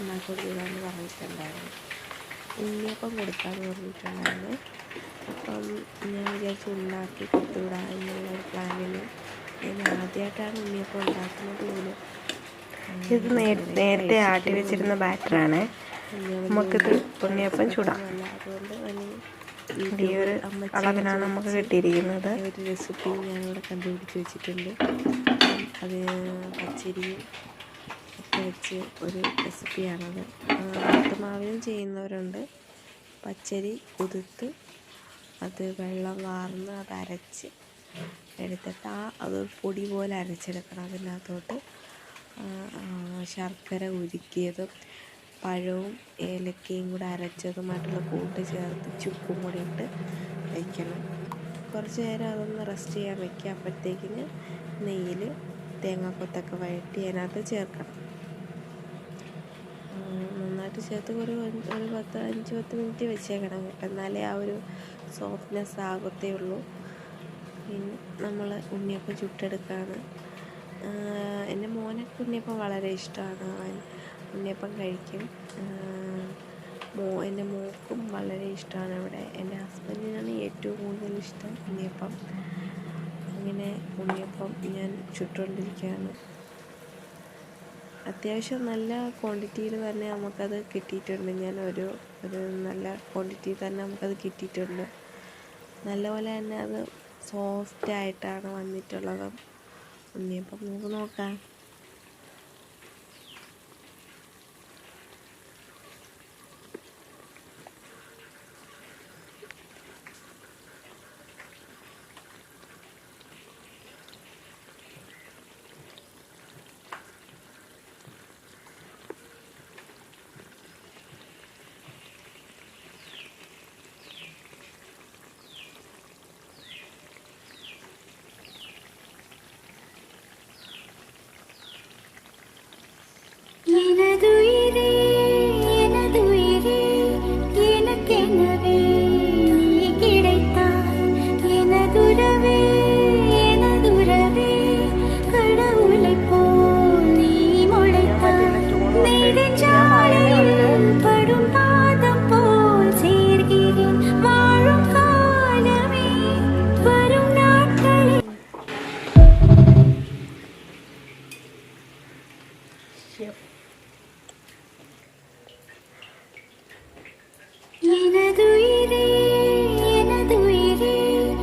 ഉണ്ടാക്കി കൊടുക്കാമെന്ന് പറഞ്ഞിട്ടുണ്ടായിരുന്നു. ഉണ്ണിയപ്പം കൊടുക്കാമെന്ന് പറഞ്ഞിട്ടുണ്ടായിരുന്നു. അപ്പം ഞാൻ വിചാരിച്ചു ഉണ്ടാക്കി കൊടുത്തുവിടാം എന്നുള്ളൊരു പ്ലാനിൽ ഞാൻ ആദ്യമായിട്ടാണ് ഉണ്ണിയപ്പം ഉണ്ടാക്കുന്നത് പോലും. ഇത് നേരത്തെ ആട്ടി വെച്ചിരുന്ന ബാറ്ററാണ്. നമുക്കിത് ഉണ്ണിയപ്പം ചൂടാം. അതുകൊണ്ട് ഈ ഒരു അളവിലാണ് നമുക്ക് കിട്ടിയിരിക്കുന്നത്. ഒരു റെസിപ്പി ഞാനിവിടെ കണ്ടുപിടിച്ച് വെച്ചിട്ടുണ്ട്. അത് പച്ചരിയും ഒക്കെ വെച്ച് ഒരു റെസിപ്പിയാണത്. മാവിലും ചെയ്യുന്നവരുണ്ട്. പച്ചരി കുതിർത്ത് അത് വെള്ളം വാർന്ന് അത് അരച്ച് എടുത്തിട്ട് അത് പൊടി പോലെ അരച്ചെടുക്കണം. അതിനകത്തോട്ട് ശർക്കര ഉരുക്കിയതും പഴവും ഏലക്കയും കൂടെ അരച്ചതുമായിട്ടുള്ള കൂട്ട് ചേർത്ത് ചുക്കും കൂടി ഇട്ട് വയ്ക്കണം. കുറച്ച് നേരം അതൊന്ന് റെസ്റ്റ് ചെയ്യാൻ വയ്ക്കുക. അപ്പോഴത്തേക്കിന് നെയ്യിൽ തേങ്ങാക്കൊത്തൊക്കെ വഴറ്റി അതിനകത്ത് ചേർക്കണം. നന്നായിട്ട് ചേർത്ത് ഒരു 5-10 മിനിറ്റ് വെച്ചേക്കണം. എന്നാലേ ആ ഒരു സോഫ്റ്റ്നെസ് ആകത്തേ ഉള്ളൂ. പിന്നെ നമ്മൾ ഉണ്ണിയപ്പം ചുട്ടെടുക്കുകയാണ്. എൻ്റെ മോനൊക്കെ ഉണ്ണിയപ്പം വളരെ ഇഷ്ടമാണ്. അവൻ ഉണ്ണിയപ്പം കഴിക്കും. എൻ്റെ മോൾക്കും വളരെ ഇഷ്ടമാണ്. ഇവിടെ എൻ്റെ ഹസ്ബൻഡിനാണ് ഏറ്റവും കൂടുതൽ ഇഷ്ടം ഉണ്ണിയപ്പം. അങ്ങനെ ഉണ്ണിയപ്പം ഞാൻ ചുട്ടുകൊണ്ടിരിക്കുകയാണ്. അത്യാവശ്യം നല്ല ക്വാണ്ടിറ്റിയിൽ തന്നെ നമുക്കത് കിട്ടിയിട്ടുണ്ട്. ഞാൻ ഒരു നല്ല ക്വാണ്ടിറ്റിയിൽ തന്നെ നമുക്കത് കിട്ടിയിട്ടുണ്ട്. നല്ലപോലെ തന്നെ അത് സോഫ്റ്റായിട്ടാണ് വന്നിട്ടുള്ളത് ഉണ്ണിയപ്പം. നമുക്ക് നോക്കാം.